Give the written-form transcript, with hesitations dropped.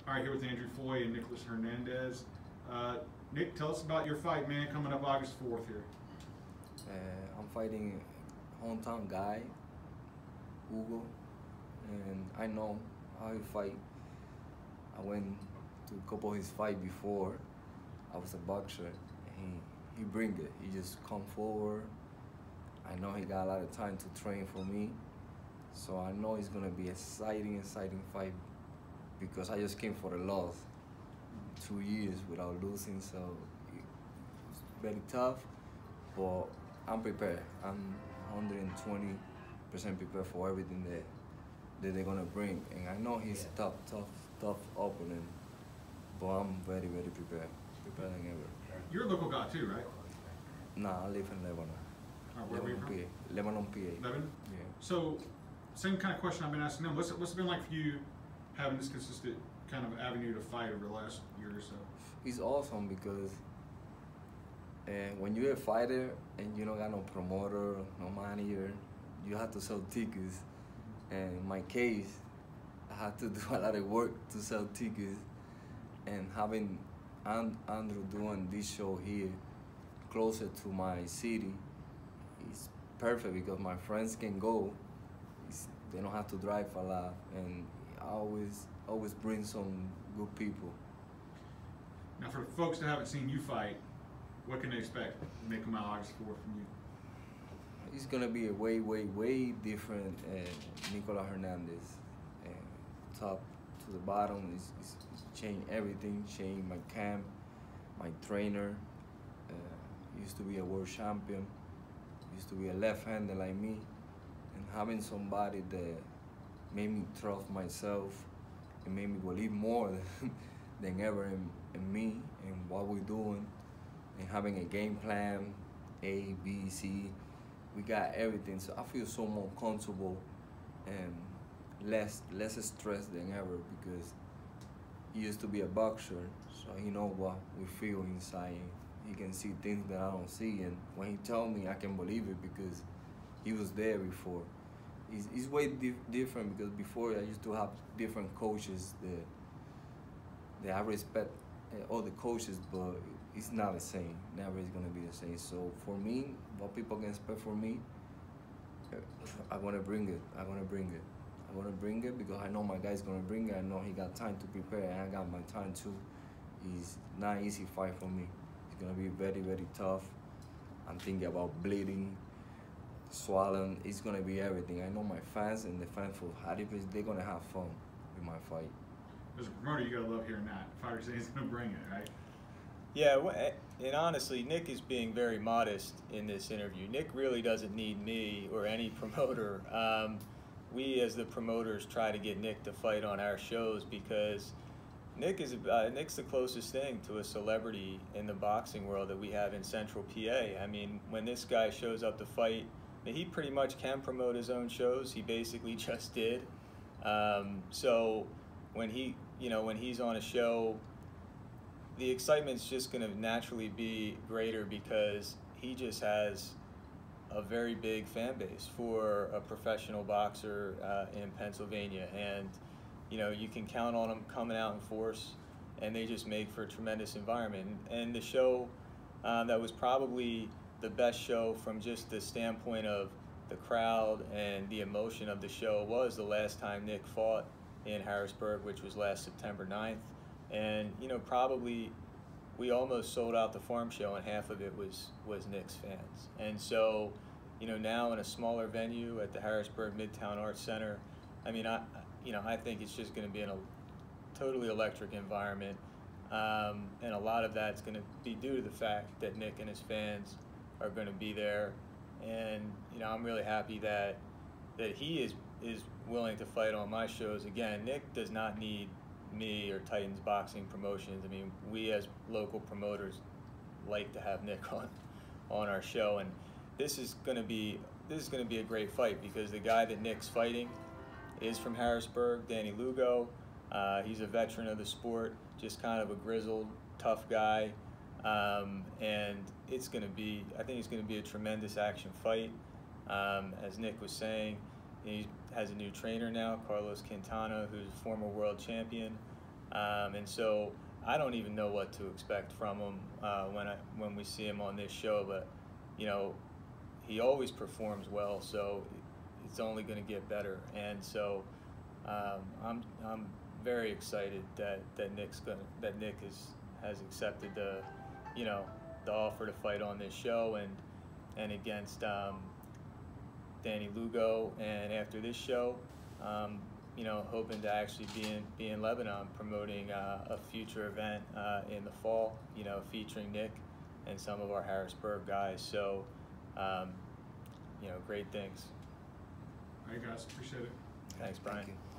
All right, here with Andrew Foy and Nicolas Hernandez. Nick, tell us about your fight, man, coming up August 4th here. I'm fighting hometown guy, Hugo, and I know how he fight. I went to a couple of his fights before. I was a boxer, and he bring it. He just come forward. I know he got a lot of time to train for me, so I know it's gonna be exciting fight because I just came for the loss. 2 years without losing, so it's very tough, but I'm prepared. I'm 120% prepared for everything that they're gonna bring, and I know he's a tough opponent, but I'm very prepared than ever. You're a local guy too, right? Nah, I live in Lebanon. Where are you from? PA. Lebanon, PA. Lebanon? Yeah. So, same kind of question I've been asking them. What's it been like for you having this consistent kind of avenue to fight over the last year or so? It's awesome because when you're a fighter and you don't got no promoter, no manager, you have to sell tickets. And in my case, I had to do a lot of work to sell tickets. And having Andrew doing this show here, closer to my city, is perfect because my friends can go. They don't have to drive a lot, and I always bring some good people. Now, for folks that haven't seen you fight, what can they expect when they come out August 4th from you? It's gonna be a way different Nicolas Hernandez. Top to the bottom is changed everything. Changed my camp, my trainer. Used to be a world champion. Used to be a left-hander like me, and having somebody that made me trust myself and made me believe more than ever in me and what we're doing, and having a game plan, A, B, C. We got everything, so I feel so more comfortable and less stressed than ever because he used to be a boxer, so he know what we feel inside. He can see things that I don't see, and when he tell me, I can believe it because he was there before. It's way different because before I used to have different coaches that I respect all the coaches, but it's not the same. Never is gonna be the same. So for me, what people can expect from me, I wanna bring it. I wanna bring it because I know my guy's gonna bring it. I know he got time to prepare, and I got my time too. It's not an easy fight for me. It's gonna be very tough. I'm thinking about bleeding, swallowing. It's gonna be everything. I know my fans and the fans for Harrisburg, they're gonna have fun with my fight. As a promoter, you gotta love hearing that. Fighter saying he's gonna bring it, right? Yeah, and honestly, Nick is being very modest in this interview. Nick really doesn't need me or any promoter. We, as the promoters, try to get Nick to fight on our shows because Nick's the closest thing to a celebrity in the boxing world that we have in Central PA. I mean, when this guy shows up to fight, he pretty much can promote his own shows. He basically just did. So when he's on a show, the excitement's just going to naturally be greater because he just has a very big fan base for a professional boxer in Pennsylvania, and you can count on them coming out in force, and they just make for a tremendous environment. And the show that was probably the best show from just the standpoint of the crowd and the emotion of the show was the last time Nick fought in Harrisburg, which was last September 9th. And probably we almost sold out the farm show, and half of it was Nick's fans. And so now in a smaller venue at the Harrisburg Midtown Arts Center, I mean, I think it's just going to be in a totally electric environment, and a lot of that's going to be due to the fact that Nick and his fans are going to be there. And I'm really happy that he is willing to fight on my shows. Again, Nick does not need me or Titan Boxing Promotions. I mean, we as local promoters like to have Nick on our show, and this is going to be a great fight because the guy that Nick's fighting is from Harrisburg, Danny Lugo. He's a veteran of the sport, just kind of a grizzled, tough guy, and it's going to be, I think it's going to be a tremendous action fight. As Nick was saying, he has a new trainer now, Carlos Quintana, who's a former world champion. And so I don't even know what to expect from him when we see him on this show. But you know, he always performs well, so it's only going to get better. And so I'm very excited that Nick has accepted the offer to fight on this show and against Danny Lugo. And after this show, hoping to actually be in Lebanon promoting a future event in the fall, featuring Nick and some of our Harrisburg guys. So, great things. All right, guys, appreciate it. Thanks, Brian. Thank you.